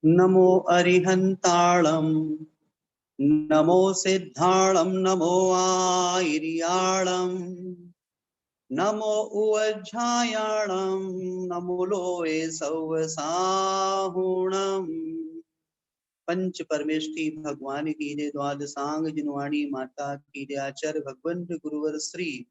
नमो अरिहंताणं नमो सिद्धाणं नमो आयर्याणं नमो उवज्झायाणं नमो लोए सौवसाहुणम्। पंच परमेष्ठी भगवान की जय। द्वादशांग जिनवाणी माता की जय। आचार्य भगवंत गुरुवर श्री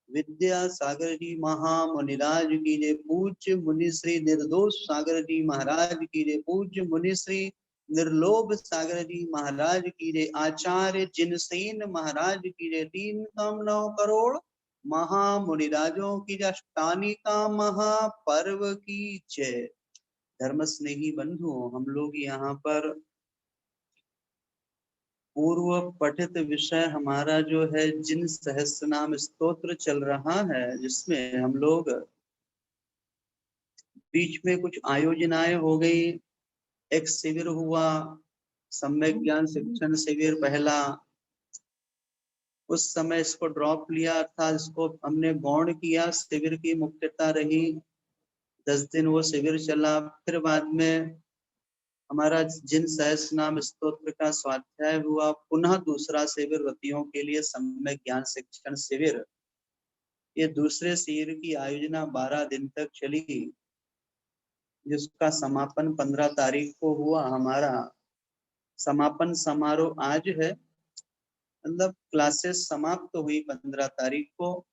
विद्या सागर जी महामुनिराज की जय। पूज्य मुनि श्री निर्दोष सागर जी महाराज की जय। पूज्य मुनि श्री निर्लोभ सागर जी महाराज की जय। आचार्य जिनसेन महाराज की जय। 3 करोड़ महामुनिराजों की जय। अष्टानिका महापर्व की जय। धर्म स्नेही बंधुओं, हम लोग यहाँ पर पूर्व पठित विषय हमारा जो है जिन सहस्त्रनाम स्तोत्र चल रहा है, जिसमें हम लोग बीच में कुछ आयोजनाएं हो गई। एक शिविर हुआ, सम्यक ज्ञान शिक्षण शिविर पहला। उस समय इसको ड्रॉप लिया था, इसको हमने गौण किया। शिविर की मुख्यता रही, 10 दिन वो शिविर चला। फिर बाद में हमारा जिन सहस्त्रनाम स्तोत्र का स्वाध्याय हुआ। पुनः दूसरा शिविर व्रतियों के लिए सम्यक ज्ञान शिक्षण शिविर। ये दूसरे शिविर की आयोजना 12 दिन तक चली, जिसका समापन 15 तारीख को हुआ। हमारा समापन समारोह आज है, मतलब क्लासेस समाप्त हुई 15 तारीख को।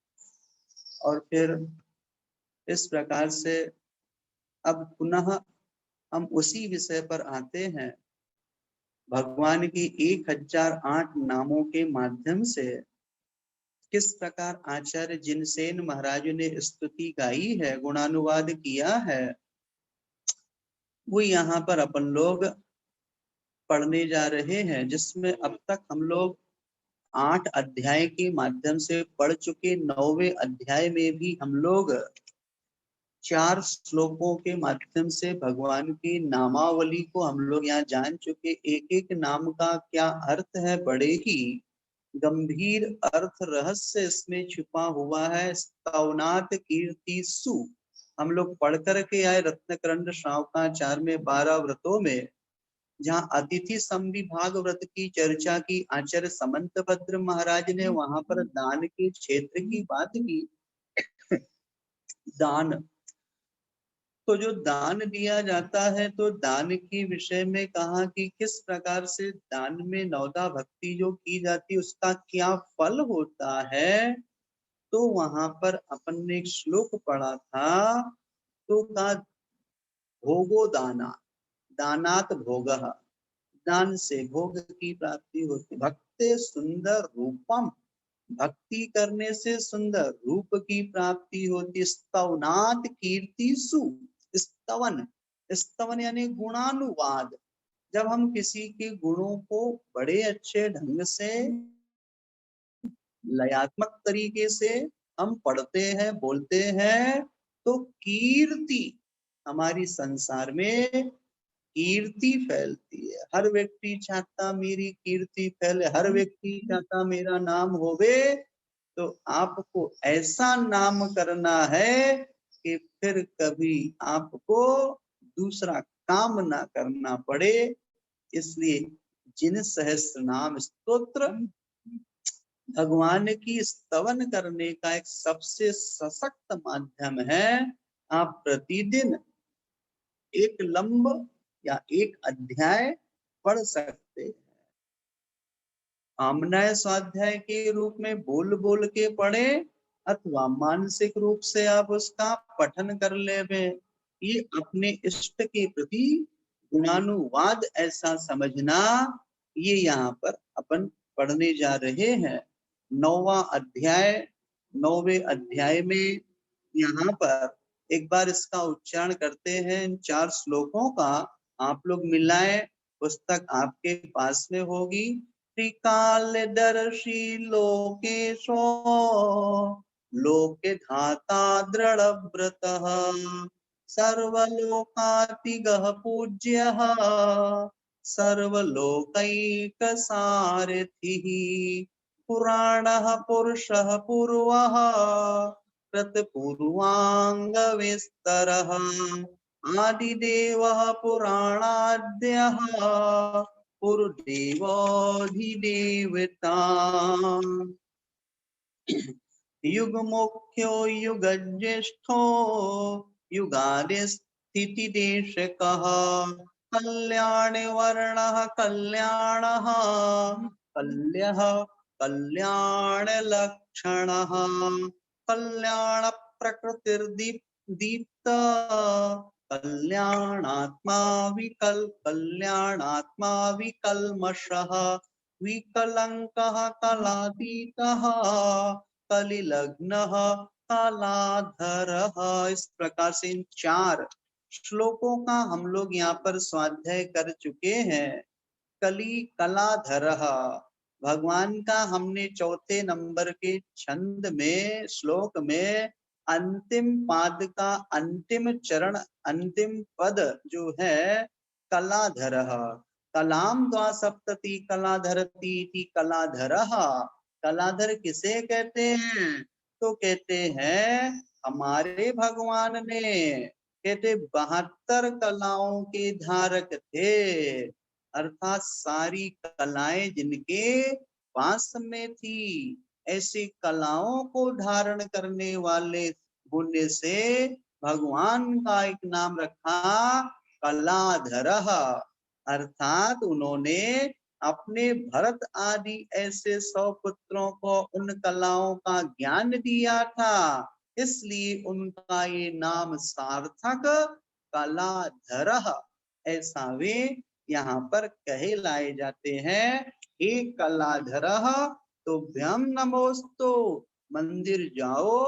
और फिर इस प्रकार से अब पुनः हम उसी विषय पर आते हैं। भगवान की 1008 नामों के माध्यम से किस प्रकार आचार्य जिनसेन महाराज ने स्तुति गाई है, गुणानुवाद किया है, वो यहाँ पर अपन लोग पढ़ने जा रहे हैं। जिसमें अब तक हम लोग 8 अध्याय के माध्यम से पढ़ चुके। 9वें अध्याय में भी हम लोग 4 श्लोकों के माध्यम से भगवान की नामावली को हम लोग यहाँ जान चुके। एक एक नाम का क्या अर्थ है, बड़े ही गंभीर अर्थ रहस्य इसमें छुपा हुआ है। स्तवनाथ कीर्ति सु हम लोग पढ़ करके आए रत्नकरंड श्रावकाचार में 12 व्रतों में, जहाँ अतिथि संविभाग व्रत की चर्चा की आचार्य समंतभद्र महाराज ने। वहां पर दान के क्षेत्र की बात की। दान, तो जो दान दिया जाता है, तो दान के विषय में कहा कि किस प्रकार से दान में नवदा भक्ति जो की जाती है उसका क्या फल होता है। तो वहां पर अपन ने एक श्लोक पढ़ा था, तो का भोगो दाना, दानात भोगः, दान से भोग की प्राप्ति होती। भक्ते सुंदर रूपम, भक्ति करने से सुंदर रूप की प्राप्ति होती। स्तवनात् कीर्तिसु, स्तवन, स्तवन यानी गुणानुवाद। जब हम किसी के गुणों को बड़े अच्छे ढंग से लयात्मक तरीके से हम पढ़ते हैं, बोलते हैं, तो कीर्ति हमारी संसार में कीर्ति फैलती है। हर व्यक्ति चाहता मेरी कीर्ति फैले, हर व्यक्ति चाहता मेरा नाम होवे। तो आपको ऐसा नाम करना है कि फिर कभी आपको दूसरा काम ना करना पड़े। इसलिए जिन सहस्त्र नाम स्तोत्र भगवान की स्तवन करने का एक सबसे सशक्त माध्यम है। आप प्रतिदिन एक लंब या एक अध्याय पढ़ सकते हैं। आमनाय स्वाध्याय के रूप में बोल बोल के पढ़े, अथवा मानसिक रूप से आप उसका पठन कर ले। ये अपने इष्ट के प्रति गुणानुवाद ऐसा समझना, ये यहाँ पर अपन पढ़ने जा रहे हैं। 9वां अध्याय, 9वें अध्याय में यहाँ पर एक बार इसका उच्चारण करते हैं। इन 4 श्लोकों का आप लोग मिलाएं, पुस्तक आपके पास में होगी। त्रिकालदर्शी लोकेशो लोके धाता दृढ़ व्रतः सर्वलोकातिगः पूज्यः सर्वलोकैकसारथिः पुराणः पुरुषः पूर्वः कृतपूर्वाङ्गविस्तरः आदिदेवः पुराणाद्यः पुरुदेवोऽधिदेवता युगमुख्यो युगज्येष्ठो युगादिस्थितिदेशकः कल्याणवर्णः कल्याणः कल्यः कल्याणलक्षणः कल्याणप्रकृतिर्दीप्त कल्याणात्मा विकल्मषः विकलङ्कः कलातीतः कलिलग्नः कालाधरः। इस प्रकार से इन 4 श्लोकों का हम लोग यहाँ पर स्वाध्याय कर चुके हैं। कली कलाधरः भगवान का हमने चौथे नंबर के छंद में श्लोक में अंतिम पाद का अंतिम चरण अंतिम पद जो है कलाधरः, कलाम द्वा सप्तति कलाधरती इति कलाधरः। कलाधर किसे कहते हैं? तो कहते हैं हमारे भगवान ने, कहते 72 कलाओं के धारक थे, अर्थात सारी कलाएं जिनके पास में थी, ऐसी कलाओं को धारण करने वाले होने से भगवान का एक नाम रखा कलाधरः। अर्थात उन्होंने अपने भरत आदि ऐसे 100 पुत्रों को उन कलाओं का ज्ञान दिया था, इसलिए उनका ये नाम सार्थक कलाधरः ऐसा वे यहाँ पर कहे लाए जाते हैं। हे कलाधरः तुभ्यं नमोस्तु, मंदिर जाओ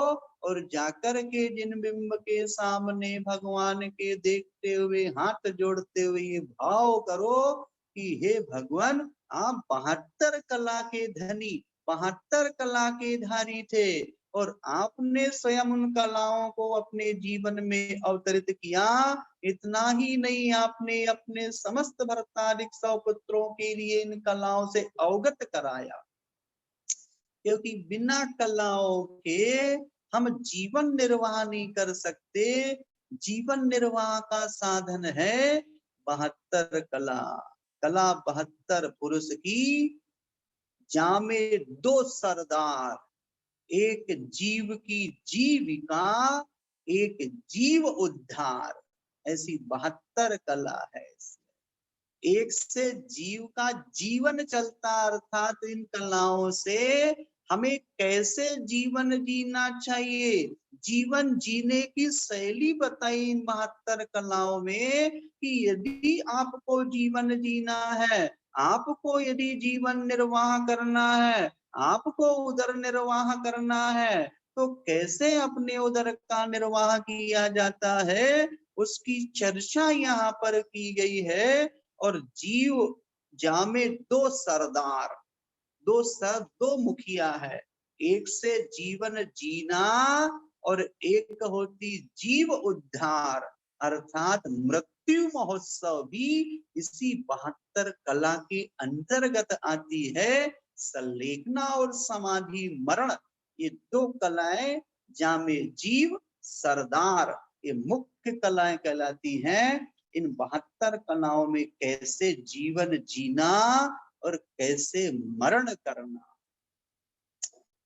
और जाकर के जिन बिंब के सामने भगवान के देखते हुए हाथ जोड़ते हुए ये भाव करो कि हे भगवान आप 72 कला के धनी 72 कला के धारी थे और आपने स्वयं उन कलाओं को अपने जीवन में अवतरित किया। इतना ही नहीं, आपने अपने समस्त भरतादिक 100 पुत्रों के लिए इन कलाओं से अवगत कराया, क्योंकि बिना कलाओं के हम जीवन निर्वाह नहीं कर सकते। जीवन निर्वाह का साधन है 72 कला। कला 72 पुरुष की जामे 2 सरदार, एक जीव की जीविका, एक जीव उद्धार, ऐसी 72 कला है। एक से जीव का जीवन चलता, अर्थात इन कलाओं से हमें कैसे जीवन जीना चाहिए, जीवन जीने की शैली बताई इन 72 कलाओं में कि यदि आपको जीवन जीना है, आपको यदि जीवन निर्वाह करना है, आपको उदर निर्वाह करना है, तो कैसे अपने उदर का निर्वाह किया जाता है उसकी चर्चा यहाँ पर की गई है। और जीव जामे 2 सरदार, 2 मुखिया है, एक से जीवन जीना और एक होती जीव उद्धार, अर्थात मृत्यु महोत्सव भी इसी 72 कला के अंतर्गत आती है। संलेखना और समाधि मरण, ये 2 कलाएं जामे जीव सरदार, ये मुख्य कलाएं कहलाती हैं। इन 72 कलाओं में कैसे जीवन जीना और कैसे मरण करना,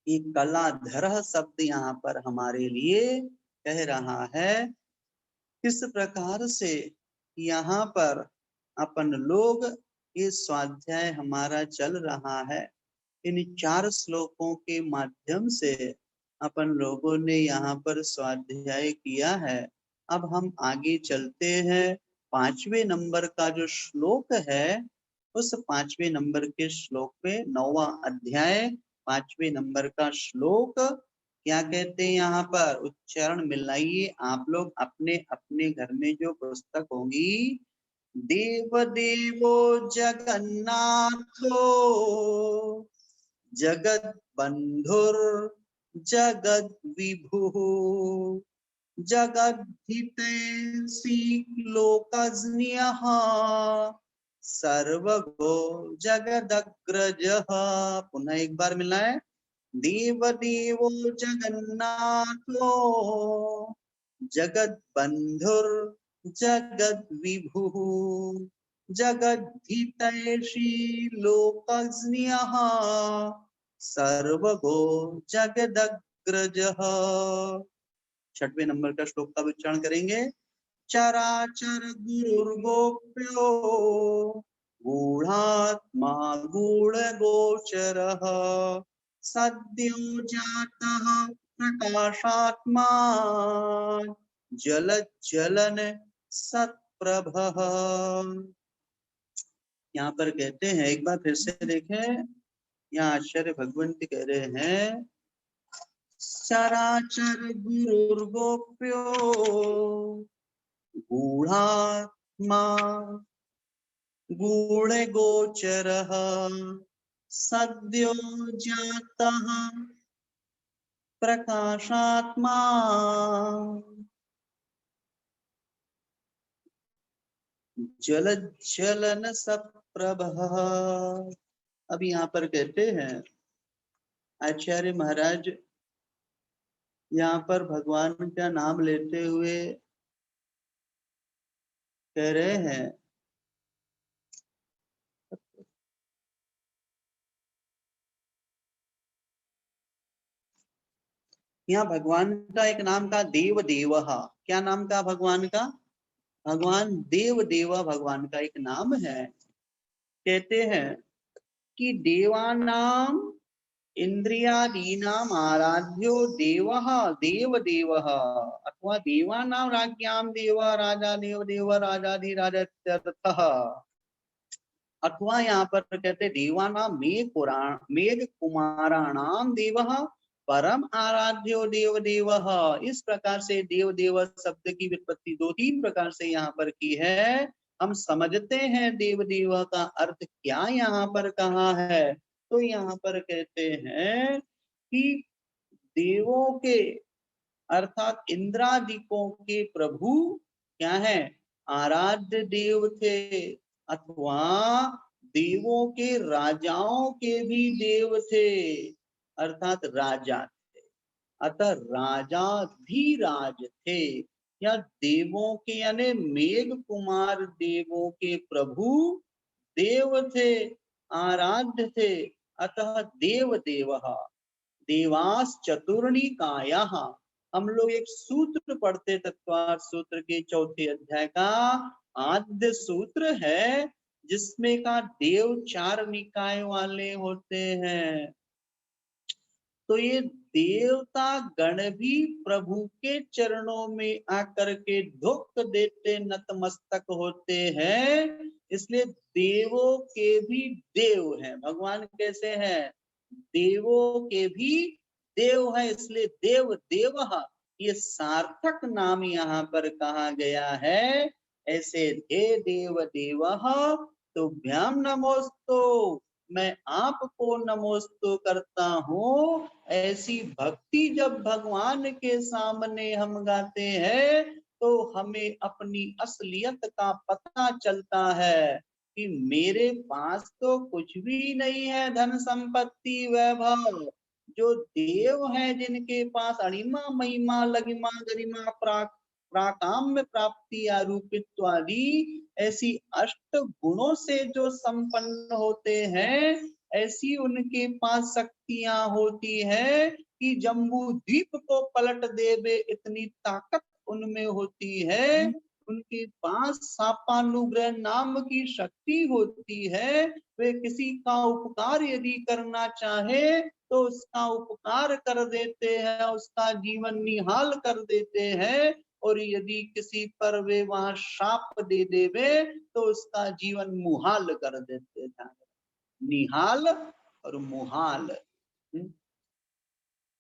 ये कलाधर शब्द यहाँ पर हमारे लिए कह रहा है। किस प्रकार से यहाँ पर अपन लोग ये स्वाध्याय हमारा चल रहा है, इन 4 श्लोकों के माध्यम से अपन लोगों ने यहाँ पर स्वाध्याय किया है। अब हम आगे चलते हैं। 5वें नंबर का जो श्लोक है, उस 5वें नंबर के श्लोक पे 9वां अध्याय 5वें नंबर का श्लोक क्या कहते हैं, यहाँ पर उच्चारण मिलाइए आप लोग अपने अपने घर में जो पुस्तक होंगी। देव देवो जगन्नाथो जगत बंधुर जगत विभु जगद्धितेऽसि लोकज्ञः सर्वगो जगदग्रजः। पुनः एक बार मिलाए। देव देवो जगन्नाथो जगत बंधुर जगद विभुः जगद्धितैषी लोकज्ञः सर्वगो जगदग्रजः। 6वें नंबर का श्लोक का उच्चारण करेंगे। चराचर गुरुर्गोप्यो गूढ़ात्मा गूढ़गोचरः सद्यो जातः प्रकाशात्मा जलज्जलन सत्प्रभः। यहाँ पर कहते हैं, एक बार फिर से देखें, यहाँ आचार्य भगवंत कह रहे हैं चराचर गुरुर्गोप्यो गूढ़ात्मा गूढ़गोचरः सद्यो जातः प्रकाशात्मा जलज्जलन सत्प्रभः। अब यहाँ पर कहते हैं आचार्य महाराज यहाँ पर भगवान का नाम लेते हुए कह रहे हैं यहाँ भगवान का एक नाम का देव देवः। क्या नाम का भगवान का? भगवान देव देवा भगवान का एक नाम है। कहते हैं कि देवानाम इंद्रियादीनाम आराध्यो देवः देव देवः अथवा देवानाम राज्ञाम देव राजा देव देव राजाधिराज इत्यर्थः। अथवा यहाँ पर कहते देवानाम मेघ कुमाराणाम देवः परम आराध्यो देव देवः। इस प्रकार से देव देव शब्द की व्युत्पत्ति 2-3 प्रकार से यहाँ पर की है। हम समझते हैं देव देव का अर्थ क्या यहाँ पर कहा है। तो यहाँ पर कहते हैं कि देवों के अर्थात इंद्रादिकों के प्रभु क्या है? आराध्य देव थे, अथवा देवों के राजाओं के भी देव थे, अर्थात राजा थे, अतः राजा भी राज थे। या देवों के यानी मेघ कुमार देवों के प्रभु देव थे, आराध्य थे, अतः देव देवः देवास चतुर्णिकायाः। हम लोग एक सूत्र पढ़ते तत्वार्थ सूत्र के 4थे अध्याय का आद्य सूत्र है, जिसमें का देव 4 निकाय वाले होते हैं। तो ये देवता गण भी प्रभु के चरणों में आकर के धुक देते नतमस्तक होते हैं। इसलिए देवों के भी देव हैं। भगवान कैसे हैं? देवों के भी देव है, इसलिए देव देवः ये सार्थक नाम यहाँ पर कहा गया है। ऐसे हे देव देवः तुभ्याम नमोस्तु, मैं आपको नमोस्तु करता हूँ। ऐसी भक्ति जब भगवान के सामने हम गाते हैं तो हमें अपनी असलियत का पता चलता है कि मेरे पास तो कुछ भी नहीं है, धन संपत्ति वैभव। जो देव हैं जिनके पास अणिमा महिमा लगिमा गरिमा प्राकाम्य प्राप्ति आरूपित्व आदि ऐसी अष्ट गुणों से जो संपन्न होते हैं, ऐसी उनके पास शक्तियां होती है कि जम्बू द्वीप को पलट देवे इतनी ताकत उनमें होती है। उनके पास सापानुग्रह नाम की शक्ति होती है। वे किसी का उपकार यदि करना चाहे तो उसका उपकार कर देते हैं, उसका जीवन निहाल कर देते हैं। और यदि किसी पर वे वहां शाप दे देवे तो उसका जीवन मुहाल कर देते हैं। निहाल और मुहाल,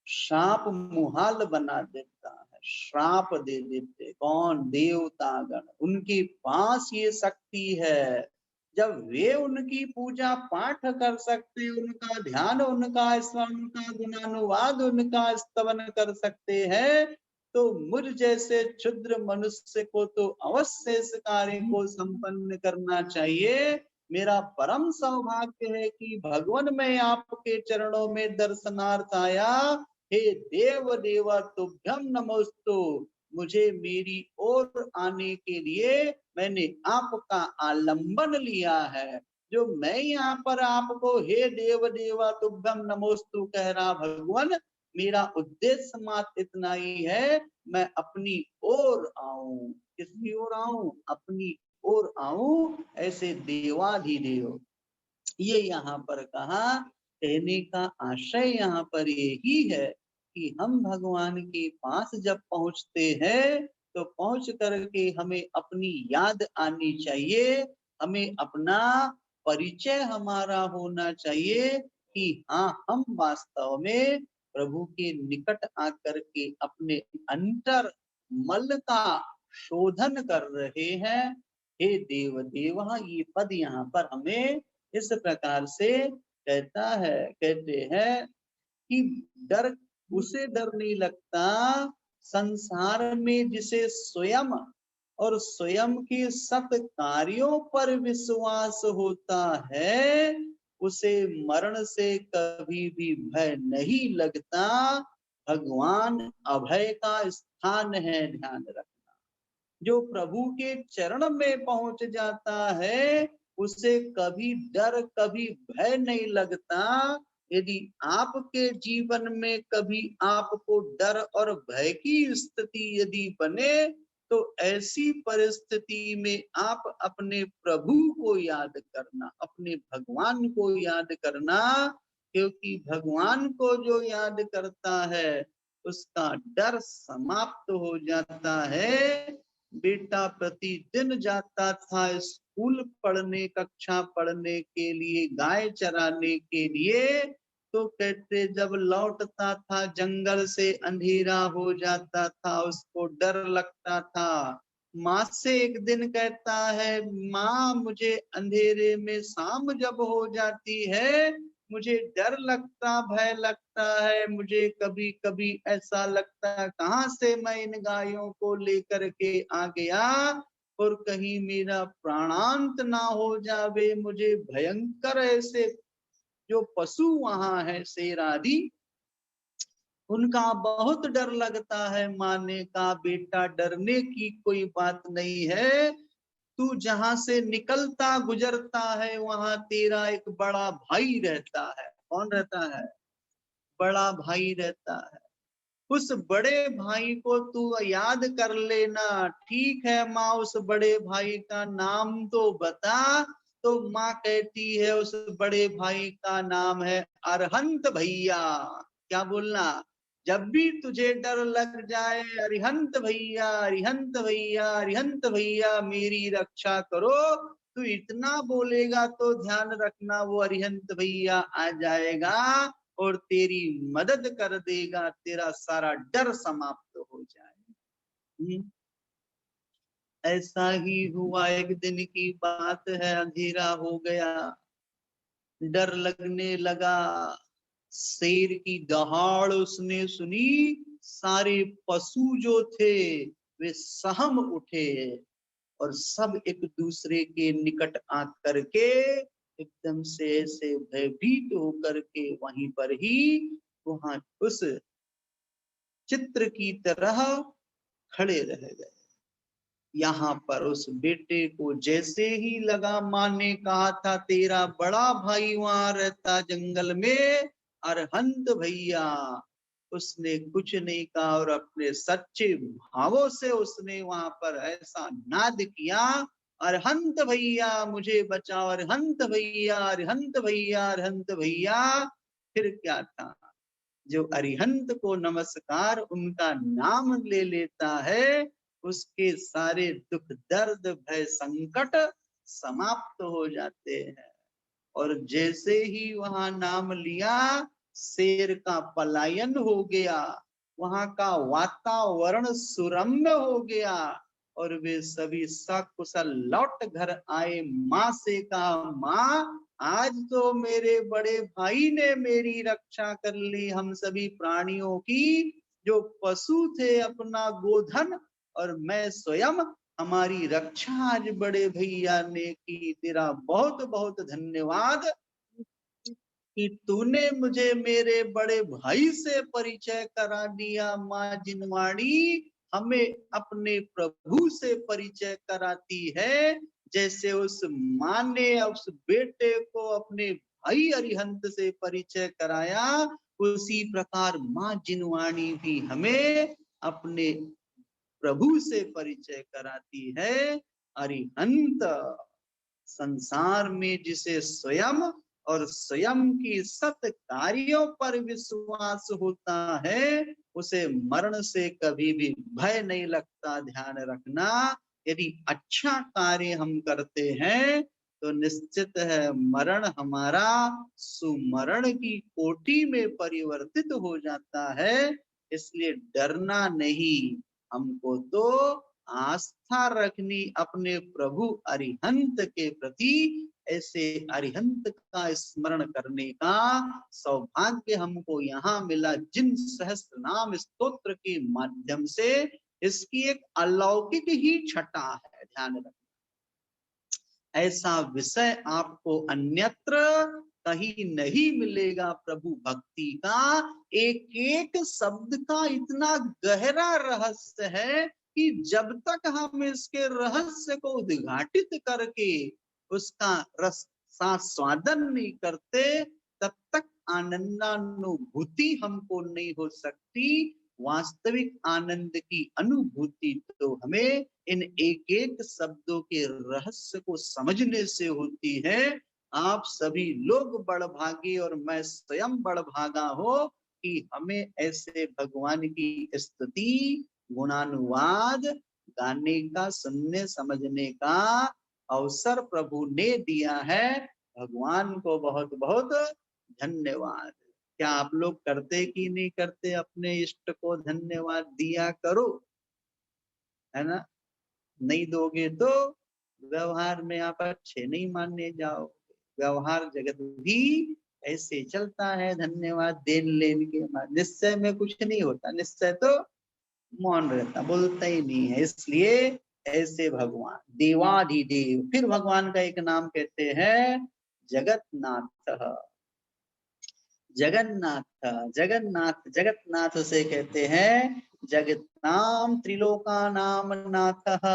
शाप मुहाल बना देता है, श्राप दे देते। कौन? देवतागण। उनके पास ये शक्ति है। जब वे उनकी पूजा पाठ कर सकते, उनका ध्यान, उनका स्मरण, उनका गुणानुवाद, उनका स्तवन कर सकते हैं, तो मुझ जैसे क्षुद्र मनुष्य को तो अवश्य इस कार्य को संपन्न करना चाहिए। मेरा परम सौभाग्य है कि भगवान मैं आपके चरणों में दर्शनार्थ आया। हे देव देवा तुभ्यम नमोस्तु, मुझे मेरी ओर आने के लिए मैंने आपका आलंबन लिया है। जो मैं यहाँ पर आपको हे देव देवा तुभ्यम नमोस्तु कह रहा भगवान, मेरा उद्देश्य मात्र इतना ही है, मैं अपनी ओर आऊं। किसकी ओर आऊं? अपनी ओर आऊं। ऐसे देवाधिदेव, ये यहाँ पर कहा। कहने का आशय यहाँ पर यही है कि हम भगवान के पास जब पहुंचते हैं तो पहुंच करके हमें अपनी याद आनी चाहिए, हमें अपना परिचय हमारा होना चाहिए कि हाँ, हम वास्तव में प्रभु के निकट आकर के अपने अंतर मल का शोधन कर रहे हैं। हे देव देवा, ये पद यहाँ पर हमें इस प्रकार से कहते हैं कि डर, उसे डर नहीं लगता संसार में जिसे स्वयं और स्वयं के सत कार्यों पर विश्वास होता है, उसे मरण से कभी भी भय नहीं लगता। भगवान अभय का स्थान है, ध्यान रखना। जो प्रभु के चरण में पहुंच जाता है उसे कभी डर कभी भय नहीं लगता। यदि आपके जीवन में कभी आपको डर और भय की स्थिति यदि बने तो ऐसी परिस्थिति में आप अपने प्रभु को याद करना, अपने भगवान को याद करना, क्योंकि भगवान को जो याद करता है उसका डर समाप्त हो जाता है। बेटा प्रतिदिन जाता था स्कूल पढ़ने, कक्षा पढ़ने के लिए, गाय चराने के लिए, तो कहते जब लौटता था जंगल से अंधेरा हो जाता था, उसको डर लगता था। माँ से एक दिन कहता है, माँ मुझे अंधेरे में शाम जब हो जाती है मुझे डर लगता, भय लगता है, मुझे कभी कभी ऐसा लगता है कहाँ से मैं इन गायों को लेकर के आ गया और कहीं मेरा प्राणांत ना हो जावे। मुझे भयंकर ऐसे जो पशु वहां है, शेर आदि, उनका बहुत डर लगता है। माने का बेटा डरने की कोई बात नहीं है, तू जहां से निकलता गुजरता है वहां तेरा एक बड़ा भाई रहता है। कौन रहता है? बड़ा भाई रहता है। उस बड़े भाई को तू याद कर लेना। ठीक है माँ, उस बड़े भाई का नाम तो बता। तो माँ कहती है उस बड़े भाई का नाम है अरहंत भैया। क्या बोलना? जब भी तुझे डर लग जाए, अरिहंत भैया, अरिहंत भैया, अरिहंत भैया मेरी रक्षा करो, तू इतना बोलेगा तो ध्यान रखना वो अरिहंत भैया आ जाएगा और तेरी मदद कर देगा, तेरा सारा डर समाप्त हो जाए। ऐसा ही हुआ, एक दिन की बात है, अंधेरा हो गया, डर लगने लगा। शेर की दहाड़ उसने सुनी, सारे पशु जो थे वे सहम उठे और सब एक दूसरे के निकट आकर के एकदम से ऐसे भयभीत होकर के वहीं पर ही वहां उस चित्र की तरह खड़े रह गए। यहाँ पर उस बेटे को जैसे ही लगा, माँ ने कहा था तेरा बड़ा भाई वहां रहता जंगल में, अरहंत भैया, उसने कुछ नहीं कहा और अपने सच्चे भावों से उसने वहां पर ऐसा नाद किया, अरहंत भैया मुझे बचाओ, अरहंत भैया, अरहंत भैया, अरहंत भैया। फिर क्या था? जो अरिहंत को नमस्कार उनका नाम ले लेता है उसके सारे दुख दर्द भय संकट समाप्त हो जाते हैं। और जैसे ही वहां नाम लिया, शेर का पलायन हो गया, वहां का वातावरण सुरम्य हो गया और वे सभी सकुशल लौट घर आए। माँ से कहा, माँ आज तो मेरे बड़े भाई ने मेरी रक्षा कर ली, हम सभी प्राणियों की, जो पशु थे अपना गोधन और मैं स्वयं, हमारी रक्षा आज बड़े भैया ने की। तेरा बहुत बहुत धन्यवाद कि तूने मुझे मेरे बड़े भाई से परिचय करा दिया। माँ जिनवाणी, हमें अपने प्रभु से परिचय कराती है। जैसे उस माँ ने उस बेटे को अपने भाई अरिहंत से परिचय कराया, उसी प्रकार माँ जिनवाणी भी हमें अपने प्रभु से परिचय कराती है। अरिहंत संसार में जिसे स्वयं और स्वयं की सत कार्यों पर विश्वास होता है, उसे मरण से कभी भी भय नहीं लगता। ध्यान रखना, यदि अच्छा कार्य हम करते हैं तो निश्चित है मरण हमारा सुमरण की कोटि में परिवर्तित हो जाता है। इसलिए डरना नहीं, हमको तो आस्था रखनी अपने प्रभु अरिहंत के प्रति। ऐसे अरिहंत का स्मरण करने का सौभाग्य हमको यहाँ मिला जिन सहस्त्र नाम स्तोत्र के माध्यम से। इसकी एक अलौकिक ही छटा है, ध्यान रखना। ऐसा विषय आपको अन्यत्र कहीं नहीं मिलेगा। प्रभु भक्ति का एक एक शब्द का इतना गहरा रहस्य है कि जब तक हम इसके रहस्य को उद्घाटित करके उसका रस स्वादन नहीं करते, तब तक आनंदानुभूति हमको नहीं हो सकती। वास्तविक आनंद की अनुभूति तो हमें इन एक एक शब्दों के रहस्य को समझने से होती है। आप सभी लोग बड़भागी और मैं स्वयं बड़भागा हो कि हमें ऐसे भगवान की स्तुति गुणानुवाद गाने का, सुनने समझने का अवसर प्रभु ने दिया है। भगवान को बहुत बहुत धन्यवाद। क्या आप लोग करते कि नहीं करते? अपने इष्ट को धन्यवाद दिया करो, है ना। नहीं दोगे तो व्यवहार में आप अच्छे नहीं माने जाओ। व्यवहार जगत भी ऐसे चलता है, धन्यवाद देन लेन के बाद निश्चय में कुछ नहीं होता। निश्चय तो मौन रहता, बोलता ही नहीं है। इसलिए ऐसे भगवान देवाधिदेव। फिर भगवान का एक नाम कहते हैं जगन्नाथ। जगन्नाथ जगन्नाथ जगन्नाथ से कहते हैं जगताम त्रिलोकानाम नाथः।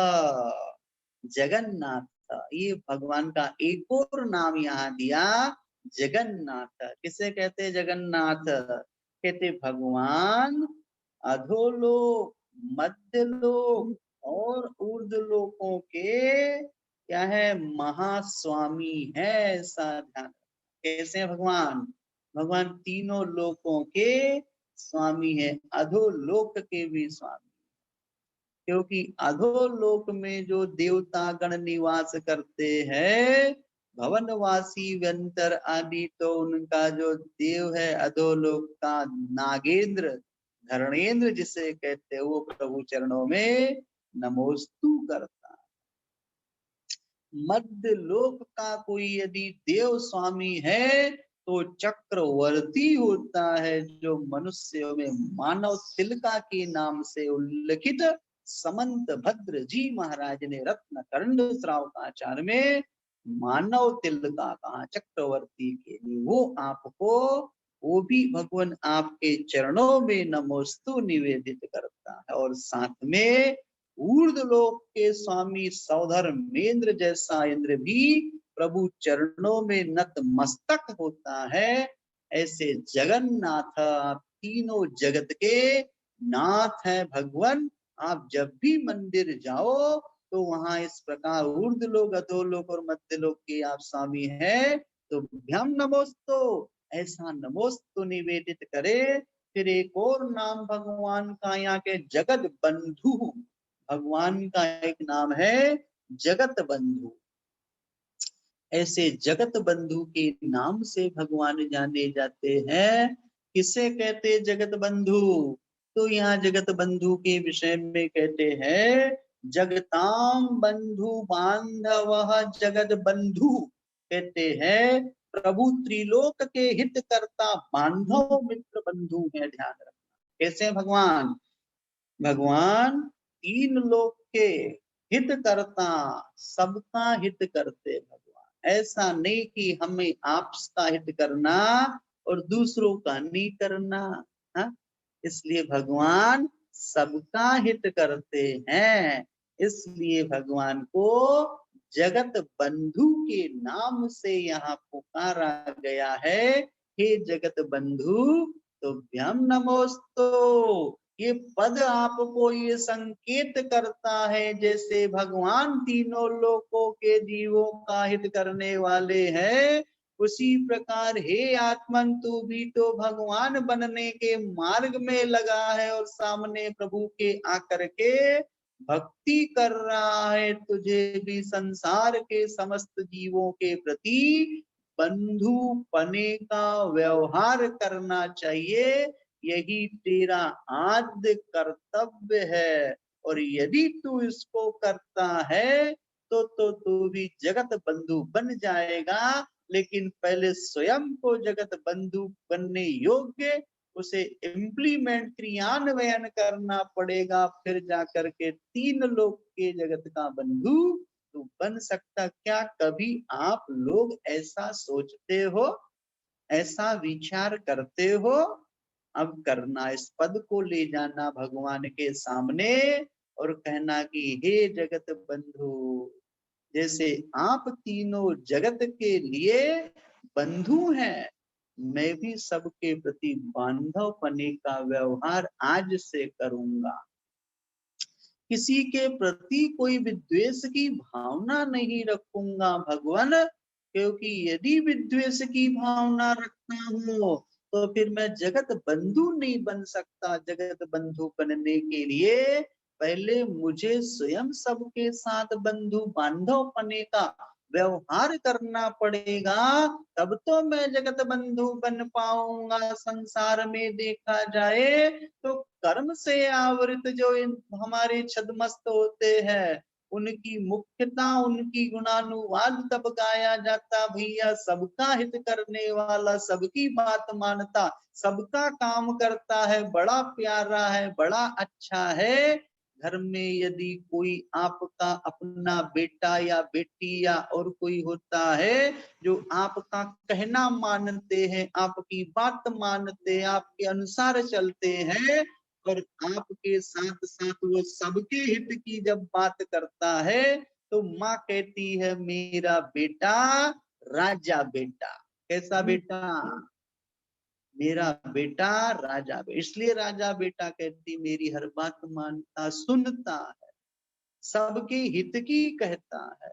जगन्नाथ, ये भगवान का एक और नाम यहाँ दिया जगन्नाथ। किसे कहते हैं जगन्नाथ? कहते भगवान अधोलोक, मध्यलोक और ऊर्ध्वलोकों के क्या है? महास्वामी है। ऐसा ध्यान। कैसे हैं भगवान? भगवान तीनों लोकों के स्वामी है, अधोलोक के भी स्वामी। क्योंकि अधोलोक में जो देवता गण निवास करते हैं, भवनवासी व्यंतर आदि, तो उनका जो देव है अधोलोक का नागेंद्र, धरणेंद्र जिसे कहते हैं, वो प्रभु चरणों में नमोस्तु करता। मध्य लोक का कोई यदि देव स्वामी है तो चक्रवर्ती होता है, जो मनुष्यों में मानव तिलका के नाम से उल्लिखित समंत भद्र जी महाराज ने रत्न कर्ण श्रावकाचार में मानव तिलका कहा चक्रवर्ती के लिए। वो आपको, वो भी भगवान आपके चरणों में नमोस्तु निवेदित करता है। और साथ में ऊर्ध्वलोक के स्वामी सौधर्मेंद्र जैसा इंद्र भी प्रभु चरणों में नतमस्तक होता है। ऐसे जगन्नाथ, आप तीनों जगत के नाथ हैं भगवान। आप जब भी मंदिर जाओ तो वहां इस प्रकार ऊर्ध्वलोक, अधोलोक और मध्यलोक के आप स्वामी हैं, तो भ्यम नमोस्तु, ऐसा नमोस्तु निवेदित करे। फिर एक और नाम भगवान का यहाँ के जगत बंधु, भगवान का एक नाम है जगत बंधु। ऐसे जगत बंधु के नाम से भगवान जाने जाते हैं। किसे कहते जगत बंधु? तो यहाँ जगत बंधु के विषय में कहते हैं जगताम बंधु बांधव जगत बंधु। कहते हैं प्रभु त्रिलोक के हित करता बांधव मित्र बंधु है। ध्यान रखना। कैसे भगवान? भगवान तीन लोक के हित करता, सबका हित करते भगवान। ऐसा नहीं कि हमें आपका हित करना और दूसरों का नहीं करना। हा? इसलिए भगवान सबका हित करते हैं। इसलिए भगवान को जगत बंधु के नाम से यहाँ पुकारा गया है। हे जगत बंधु तुभ्यं नमोस्तु। ये पद आपको ये संकेत करता है जैसे भगवान तीनों लोकों के जीवों का हित करने वाले हैं, उसी प्रकार हे आत्मन तू भी तो भगवान बनने के मार्ग में लगा है और सामने प्रभु के आकर के भक्ति कर रहा है। तुझे भी संसार के समस्त जीवों के प्रति बंधु पने का व्यवहार करना चाहिए। यही तेरा आद्य कर्तव्य है। और यदि तू इसको करता है तो तू भी जगत बंधु बन जाएगा। लेकिन पहले स्वयं को जगत बंधु बनने योग्य उसे इम्प्लीमेंट क्रियान्वयन करना पड़ेगा, फिर जाकर के तीन लोक के जगत का बंधु तू बन सकता। क्या कभी आप लोग ऐसा सोचते हो, ऐसा विचार करते हो? अब करना, इस पद को ले जाना भगवान के सामने और कहना कि हे जगत बंधु, जैसे आप तीनों जगत के लिए बंधु हैं, मैं भी सबके प्रति बांधवपने का व्यवहार आज से करूंगा। किसी के प्रति कोई विद्वेष की भावना नहीं रखूंगा भगवान, क्योंकि यदि विद्वेष की भावना रखता हूं तो फिर मैं जगत बंधु नहीं बन सकता। जगत बंधु बनने के लिए पहले मुझे स्वयं सबके साथ बंधु बांधवपने का व्यवहार करना पड़ेगा, तब तो मैं जगत बंधु बन पाऊंगा। संसार में देखा जाए तो कर्म से आवृत जो हमारे छदमस्त होते हैं, उनकी मुख्यता, उनकी गुणानुवाद तब गाया जाता, भैया सबका हित करने वाला, सबकी बात मानता, सबका काम करता है, बड़ा प्यारा है, बड़ा अच्छा है। घर में यदि कोई आपका अपना बेटा या बेटी या और कोई होता है जो आपका कहना मानते हैं, आपकी बात मानते हैं, आपके अनुसार चलते हैं, और आपके साथ साथ वो सबके हित की जब बात करता है तो माँ कहती है मेरा बेटा राजा बेटा। कैसा बेटा? मेरा बेटा राजा बेटा। इसलिए राजा बेटा कहती, मेरी हर बात मानता, सुनता है, सबके हित की कहता है।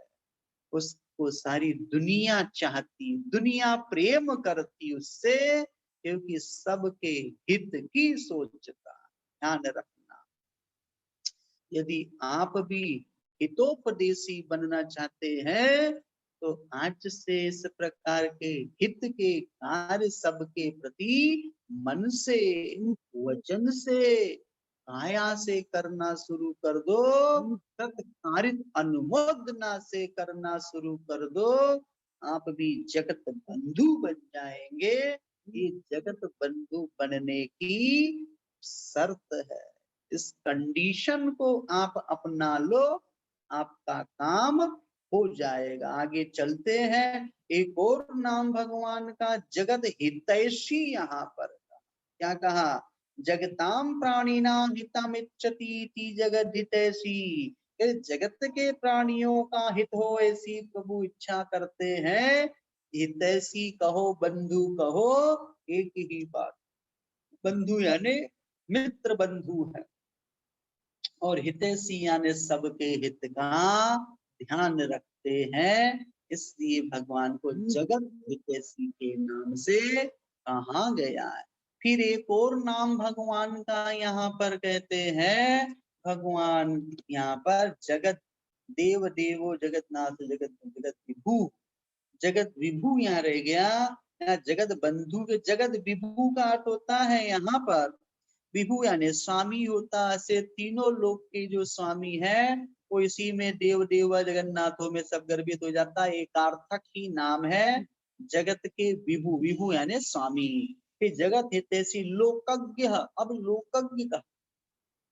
उसको सारी दुनिया चाहती, दुनिया प्रेम करती उससे, क्योंकि सबके हित की सोचता। ध्यान रखना, यदि आप भी हितोपदेशी बनना चाहते हैं तो आज से इस प्रकार के हित के कार्य सबके प्रति मन से, वचन से, काया से करना शुरू कर दो। तत्कारित अनुमोदना से करना शुरू कर दो। आप भी जगत बंधु बन जाएंगे। ये जगत बंधु बनने की शर्त है। इस कंडीशन को आप अपना लो, आपका काम हो जाएगा। आगे चलते हैं। एक और नाम भगवान का जगत हितैषी यहाँ पर क्या कहा? जगताम प्राणिनाम हितमिच्छति इति जगत हितैषी। जगत के प्राणियों का हित हो ऐसी प्रभु इच्छा करते हैं। हितैषी कहो, बंधु कहो, एक ही बात। बंधु यानी मित्र बंधु है, और हितैषी यानी सबके हित का ध्यान रखते हैं। इसलिए भगवान को जगत हितैषी के नाम से कहा गया है। फिर एक और नाम भगवान का यहाँ पर कहते हैं। भगवान यहाँ पर जगत देव देवो जगतनाथ जगत जगत विभु, जगत विभु यहाँ रह गया। यहाँ जगत बंधु के जगत विभु का अर्थ होता है यहाँ पर विभु यानी स्वामी होता है। तीनों लोक के जो स्वामी है वो इसी में देव देव जगन्नाथों में सब गर्भित हो जाता है। एक अर्थक ही नाम है जगत के विभु। विभु यानी स्वामी। फिर जगत हितैषी लोकज्ञ। अब लोकज्ञ का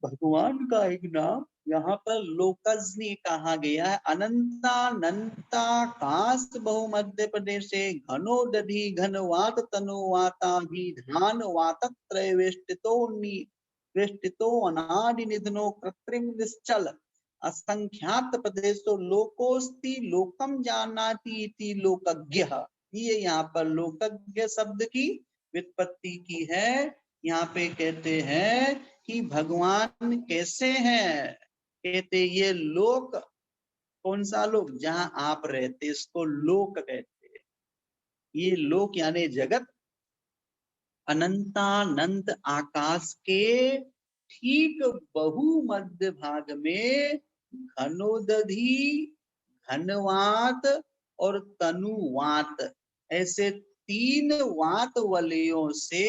भगवान का एक नाम यहाँ पर लोकज्ञ कहा गया है। अनंता काश बहु मध्य प्रदेश घनो दधि घन वात तनु वाता भी धान वात त्रयवेष्टितो वेष्टितो अनादि निधनो कृत्रिम निश्चल असंख्यात प्रदेशो लोकोस्ति लोकम जानाति इति लोकज्ञः। ये यहाँ पर लोकज्ञ शब्द की व्युत्पत्ति की है। यहाँ पे कहते हैं कि भगवान कैसे हैं। कहते ये लोक, कौन सा लोक, जहां आप रहते इसको लोक कहते हैं। ये लोक यानी जगत अनंतानंत आकाश के ठीक बहुमध्य भाग में घनोदधि, घनवात और तनुवात ऐसे 3 वात वलयों से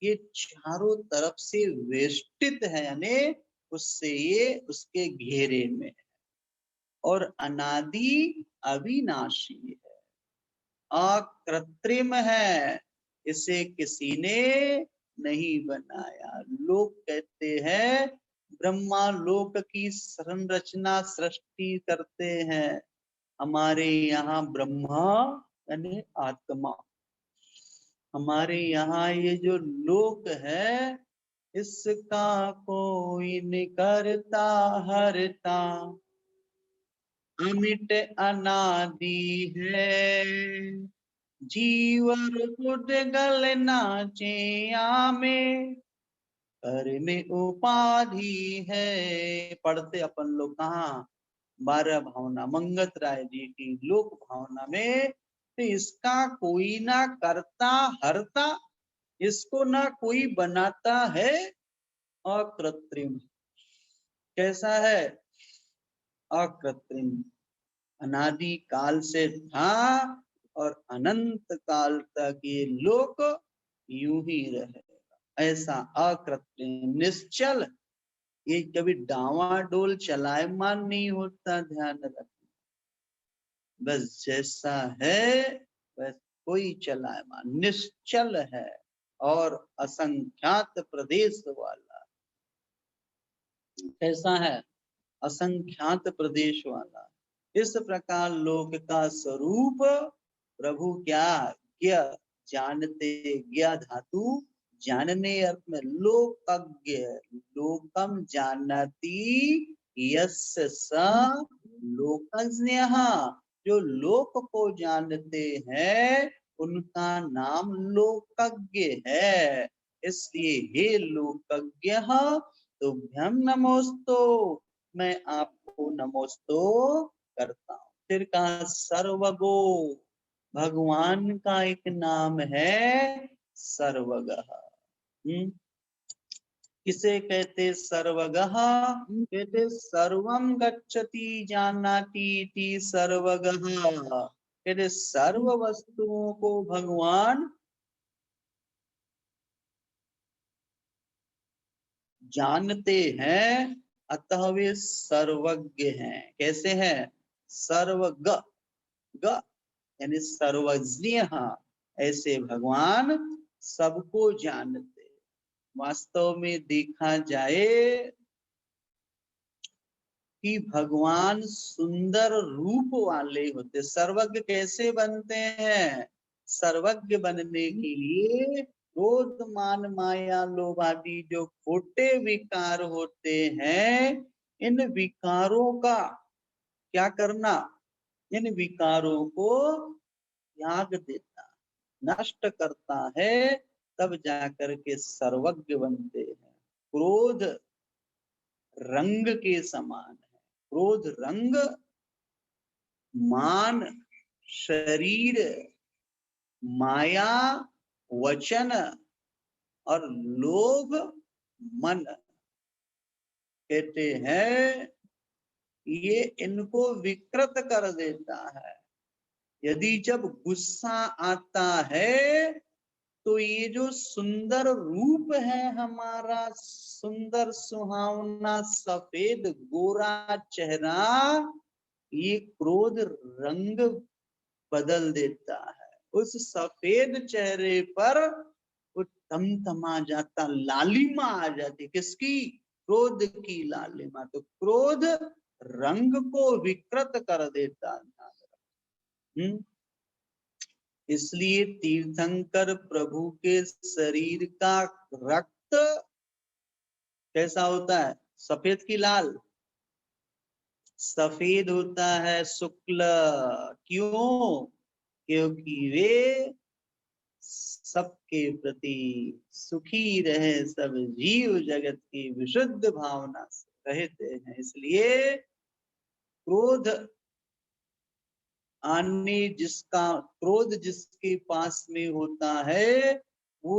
ये चारों तरफ से वेष्टित है, यानी उससे ये उसके घेरे में है और अनादि अविनाशी है, अकृत्रिम है, इसे किसी ने नहीं बनाया। लोग कहते हैं ब्रह्मा लोक की संरचना सृष्टि करते हैं। हमारे यहाँ ब्रह्मा यानी आत्मा, हमारे यहाँ ये जो लोक है इसका कोई नहीं करता हरता, अमिट अनादि है, जीवर गल नाचे आमे कर में उपाधि है। पढ़ते अपन लोग कहाँ 12 भावना मंगत राय जी की लोक भावना में, तो इसका कोई ना करता हरता, इसको ना कोई बनाता है, अकृत्रिम। कैसा है? अकृत्रिम, अनादि काल से था और अनंत काल तक ये लोक यूं ही रहेगा। ऐसा अकृत्रिम निश्चल, ये कभी डावाडोल चलायमान नहीं होता, ध्यान रखना। बस जैसा है बस कोई चलायमान, निश्चल है और असंख्यात प्रदेश वाला। कैसा है? असंख्यात प्रदेश वाला। इस प्रकार लोक का स्वरूप प्रभु क्या ज्ञ जानते, ज्ञ धातु जानने अर्थ में लोकज्ञ, लोकम जानती यस्य स लोकज्ञः, जो लोक को जानते हैं उनका नाम लोकज्ञ है। इसलिए हे लोकज्ञ तुभ्यं नमोस्तु, मैं आपको नमोस्तो करता हूँ। फिर कहा सर्वगो, भगवान का एक नाम है सर्वगः। किसे कहते सर्वगः? कहते सर्वम गच्छति जानाति इति सर्वगः। कहते सर्व वस्तुओं को भगवान जानते हैं, अतः वे सर्वज्ञ हैं। कैसे हैं? सर्वज्ञ, ग यानी सर्वज्ञ, ऐसे भगवान सबको जानते। वास्तव में देखा जाए कि भगवान सुंदर रूप वाले होते। सर्वज्ञ कैसे बनते हैं? सर्वज्ञ बनने के लिए क्रोध मान माया लोभ आदि जो खोटे विकार होते हैं, इन विकारों का क्या करना? इन विकारों को त्याग देता, नष्ट करता है, तब जाकर के सर्वज्ञ बनते हैं। क्रोध रंग के समान है। क्रोध रंग, मान शरीर, माया वचन और लोभ मन, कहते हैं ये इनको विकृत कर देता है। यदि जब गुस्सा आता है तो ये जो सुंदर रूप है हमारा, सुंदर सुहावना सफेद गोरा चेहरा, ये क्रोध रंग बदल देता है। उस सफेद चेहरे पर थमा जाता, लालिमा आ जाती। किसकी? क्रोध की लालिमा। तो क्रोध रंग को विकृत कर देता। इसलिए तीर्थंकर प्रभु के शरीर का रक्त कैसा होता है? सफेद की लाल? सफेद होता है, शुक्ल। क्यों? क्योंकि वे सबके प्रति सुखी रहे, सब जीव जगत की विशुद्ध भावना से रहते हैं। इसलिए क्रोध आने जिसका क्रोध जिसके पास में होता है, वो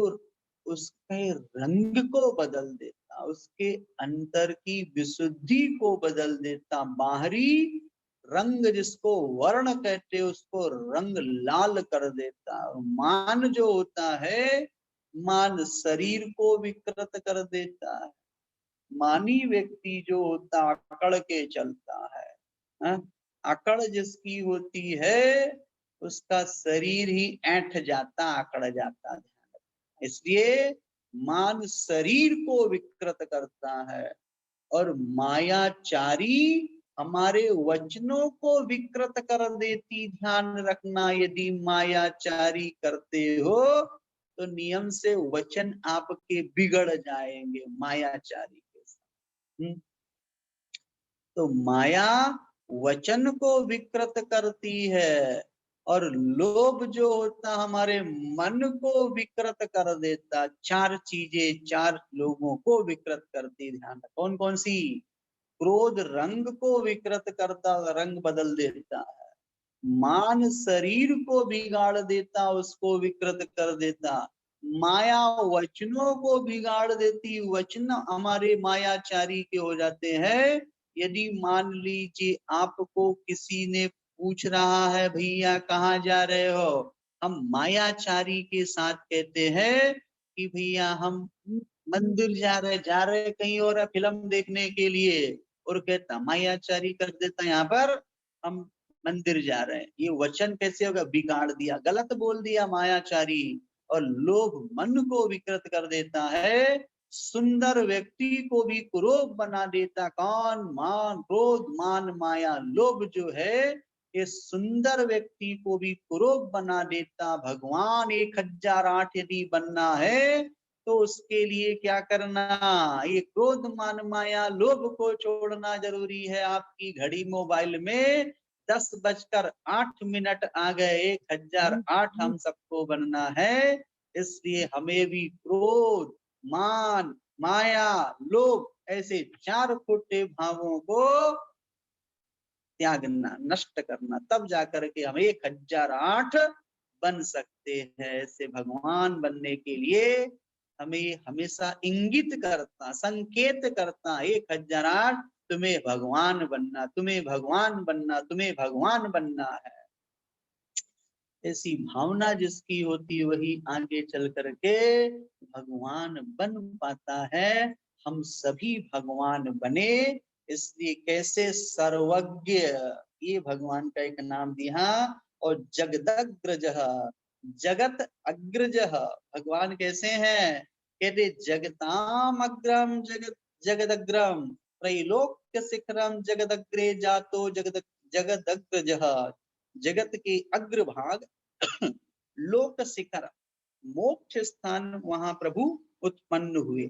उसके रंग को बदल देता, उसके अंतर की विशुद्धि को बदल देता। बाहरी रंग जिसको वर्ण कहते, उसको रंग लाल कर देता। और मान जो होता है, मान शरीर को विकृत कर देता है। मानी व्यक्ति जो होता अकड़ के चलता है, हाँ? अकड़ जिसकी होती है, उसका शरीर ही ऐंठ जाता, अकड़ जाता। इसलिए मान शरीर को विकृत करता है, और मायाचारी हमारे वचनों को विकृत कर देती। ध्यान रखना, यदि मायाचारी करते हो तो नियम से वचन आपके बिगड़ जाएंगे मायाचारी के साथ। तो माया वचन को विकृत करती है, और लोभ जो होता हमारे मन को विकृत कर देता। चार चीजें चार लोगों को विकृत करती, ध्यान रखो। कौन कौन सी? क्रोध रंग को विकृत करता, रंग बदल देता है। मान शरीर को बिगाड़ देता, उसको विकृत कर देता। माया वचनों को बिगाड़ देती, वचन हमारे मायाचारी के हो जाते हैं। यदि मान लीजिए आपको किसी ने पूछ रहा है, भैया कहाँ जा रहे हो, हम मायाचारी के साथ कहते हैं कि भैया हम मंदिर जा रहे कहीं और फिल्म देखने के लिए, और कहता मायाचारी कर देता यहाँ पर हम मंदिर जा रहे हैं। ये वचन कैसे होगा? बिगाड़ दिया, गलत बोल दिया मायाचारी। और लोभ मन को विकृत कर देता है, सुंदर व्यक्ति को भी कुरूप बना देता। कौन? मान, क्रोध, मान, माया, लोभ जो है, ये सुंदर व्यक्ति को भी कुरूप बना देता। भगवान 1008 यदि बनना है तो उसके लिए क्या करना? ये क्रोध, मान, माया, लोभ को छोड़ना जरूरी है। आपकी घड़ी मोबाइल में 10:08 आ गए, 1008 हम सबको बनना है। इसलिए हमें भी क्रोध, मान, माया, लोभ ऐसे चार खोटे भावों को त्यागना, नष्ट करना, तब जाकर के हम 1008 बन सकते हैं। ऐसे भगवान बनने के लिए हमें हमेशा इंगित करता, संकेत करता, 1008 तुम्हें भगवान बनना, तुम्हें भगवान बनना, तुम्हें भगवान बनना है। ऐसी भावना जिसकी होती, वही आगे चल करके भगवान बन पाता है। हम सभी भगवान बने। इसलिए कैसे? सर्वज्ञ, ये भगवान का एक नाम दिया। और जगदग्रज, जगत अग्रज, भगवान कैसे हैं? कहते जगताम अग्रम जगत जगदग्रम त्रैलोक्य शिखरम जगदग्रे जातो जगदग्रज। जगत के अग्रभाग लोक शिखर मोक्ष स्थान, वहां प्रभु उत्पन्न हुए,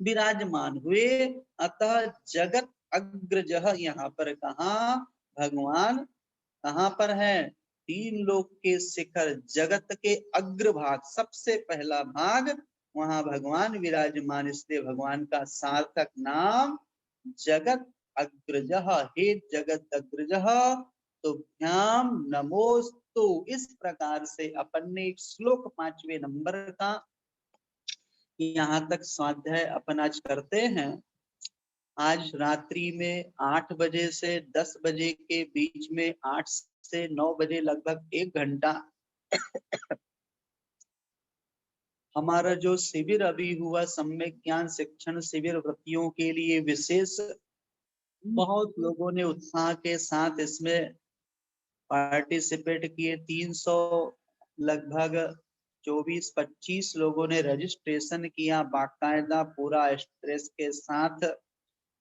विराजमान हुए। अतः जगत अग्रज, यहाँ पर कहा भगवान कहाँ पर है? तीन लोक के शिखर, जगत के अग्रभाग, सबसे पहला भाग, वहां भगवान विराजमान। इसलिए भगवान का सार्थक नाम जगत अग्रज। हे जगत अग्रज तो भ्याम नमोस्तु। इस प्रकार से अपन ने एक श्लोक 5वें नंबर का यहाँ तक स्वाध्याय अपन आज करते हैं। आज रात्रि में 8 बजे से 10 बजे के बीच में, 8 से 9 बजे लगभग 1 घंटा हमारा जो शिविर अभी हुआ, सम्यक ज्ञान शिक्षण शिविर व्रतियों के लिए विशेष, बहुत लोगों ने उत्साह के साथ इसमें पार्टिसिपेट किए। 300 लगभग 24-25 लोगों ने रजिस्ट्रेशन किया बाकायदा, पूरा स्ट्रेस के साथ,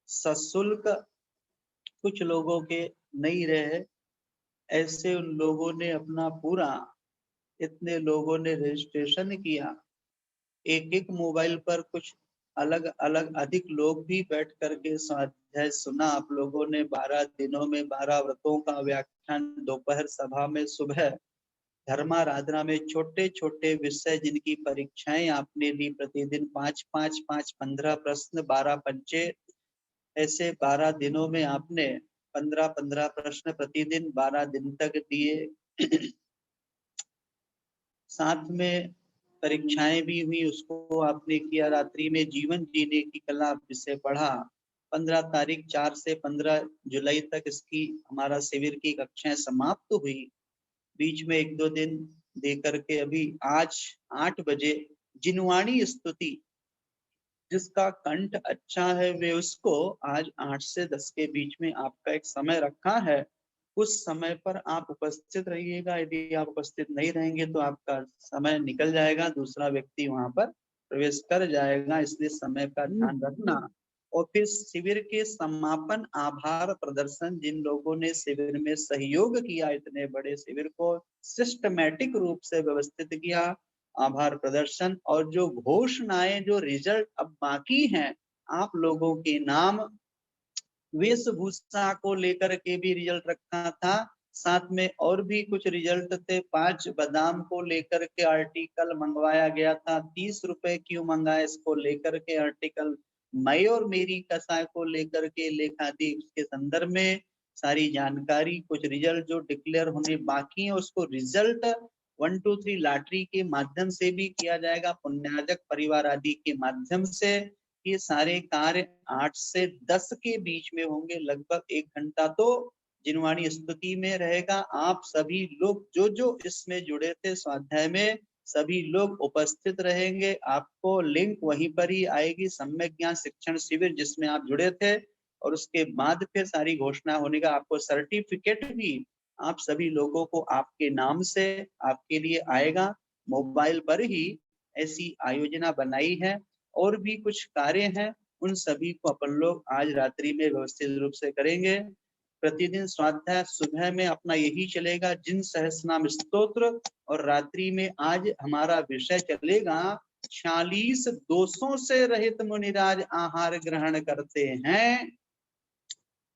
सशुल्क। कुछ लोगों के नहीं रहे, ऐसे उन लोगों ने अपना पूरा, इतने लोगों ने रजिस्ट्रेशन किया। एक एक मोबाइल पर कुछ अलग अलग अधिक लोग भी बैठ करके स्वाध्याय सुना। आप लोगों ने 12 दिनों में 12 व्रतों का व्याख्यान, दोपहर सभा में, सुबह धर्माराधना में छोटे छोटे विषय जिनकी परीक्षाएं आपने ली, प्रतिदिन 5 5 5 15 प्रश्न, 12 पंचे, ऐसे 12 दिनों में आपने 15 15 प्रश्न प्रतिदिन 12 दिन तक दिए। साथ में परीक्षाएं भी हुई, उसको आपने किया। रात्रि में जीवन जीने की कला विषय पढ़ा। 15 तारीख 4 से 15 जुलाई तक इसकी हमारा शिविर की कक्षाएं समाप्त हुई। बीच में 1 2 दिन दे करके अभी आज 8 बजे जिनवाणी स्तुति, जिसका कंठ अच्छा है वे उसको आज 8 से 10 के बीच में आपका एक समय रखा है, उस समय पर आप उपस्थित रहिएगा। यदि आप उपस्थित नहीं रहेंगे तो आपका समय निकल जाएगा, दूसरा व्यक्ति वहां पर प्रवेश कर जाएगा, इसलिए समय का ध्यान रखना। और फिर शिविर के समापन आभार प्रदर्शन, जिन लोगों ने शिविर में सहयोग किया, इतने बड़े शिविर को सिस्टमैटिक रूप से व्यवस्थित किया, आभार प्रदर्शन। और जो घोषणाएं, जो रिजल्ट अब बाकी हैं आप लोगों के नाम, वेशभूषा को लेकर के भी रिजल्ट रखा था, साथ में और भी कुछ रिजल्ट थे। 5 बादाम को लेकर के आर्टिकल मंगवाया गया था, 30 रुपए क्यों मंगाए, इसको लेकर के आर्टिकल। मैं और मेरी कसाय को लेकर के लेखा दी, उसके संदर्भ में सारी जानकारी। कुछ रिजल्ट जो डिक्लेयर होने बाकी है उसको रिजल्ट 1 2 3 लॉटरी के माध्यम से भी किया जाएगा, पुण्यार्जक परिवार आदि के माध्यम से। ये सारे कार्य 8 से 10 के बीच में होंगे। लगभग 1 घंटा तो जिनवाणी स्तुति में रहेगा। आप सभी लोग जो जो इसमें जुड़े थे स्वाध्याय में, सभी लोग उपस्थित रहेंगे। आपको लिंक वहीं पर ही आएगी, सम्यक ज्ञान शिक्षण शिविर जिसमें आप जुड़े थे। और उसके बाद फिर सारी घोषणा होने का आपको सर्टिफिकेट भी आप सभी लोगों को आपके नाम से आपके लिए आएगा। मोबाइल पर ही ऐसी आयोजना बनाई है। और भी कुछ कार्य हैं, उन सभी को अपन लोग आज रात्रि में व्यवस्थित रूप से करेंगे। प्रतिदिन स्वाध्याय सुबह में अपना यही चलेगा, जिन सहस्रनाम स्तोत्र, और रात्रि में आज हमारा विषय चलेगा 46 दोषों से रहित मुनिराज आहार ग्रहण करते हैं।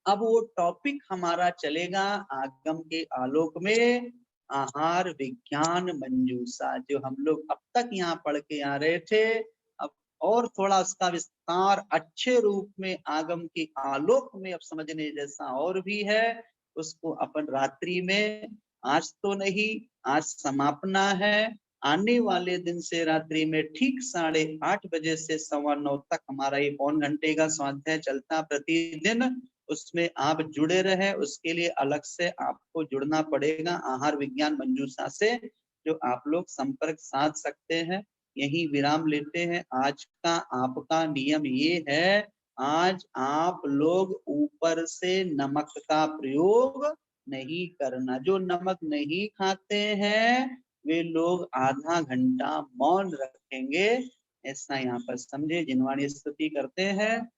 अब वो टॉपिक हमारा चलेगा आगम के आलोक में आहार विज्ञान मंजूषा, जो हम लोग अब तक यहाँ पढ़ के आ रहे थे। अब और थोड़ा उसका विस्तार अच्छे रूप में आगम के आलोक में अब समझने जैसा और भी है, उसको अपन रात्रि में, आज तो नहीं, आज समापना है, आने वाले दिन से रात्रि में ठीक 8:30 बजे से 9:15 तक हमारा ये पौन घंटे का स्वाध्याय चलता प्रतिदिन। उसमें आप जुड़े रहे, उसके लिए अलग से आपको जुड़ना पड़ेगा आहार विज्ञान मंजूषा से, जो आप लोग संपर्क साध सकते हैं। यही विराम लेते हैं। आज का आपका नियम ये है, आज आप लोग ऊपर से नमक का प्रयोग नहीं करना। जो नमक नहीं खाते हैं वे लोग आधा घंटा मौन रखेंगे, ऐसा यहाँ पर समझे। जिनवाणी स्तुति करते हैं।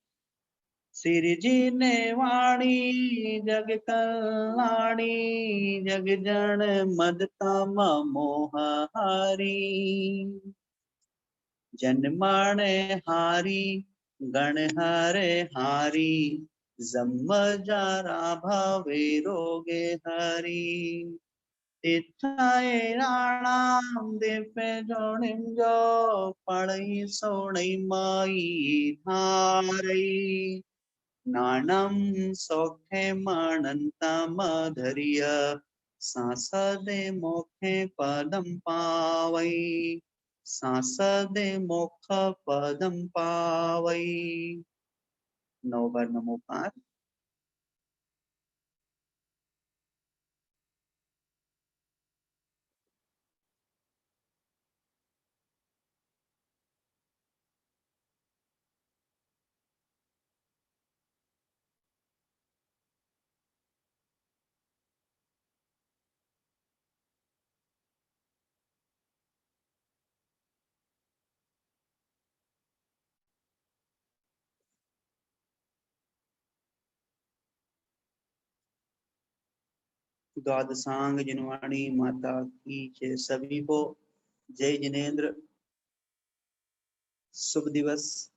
श्री जी ने वाणी जग कल्याणी, जग जन मद तम मोह हारी, जन माण हारी गण हरे हारी, जम जरा भवे रोगे हरी। तिथाए राणाम दिव्य जोनिम जो, पढ़ई सोणई माई धारई, नानम सौखे मणंतमधर्य, सांसदे मोखे पदम पावई, सांसदे मोख पदम पावई। 9 बार नमोकार। द्वादशांग जिनवाणी माता की जय। सभी को जय जिनेन्द्र। शुभ दिवस।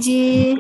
जी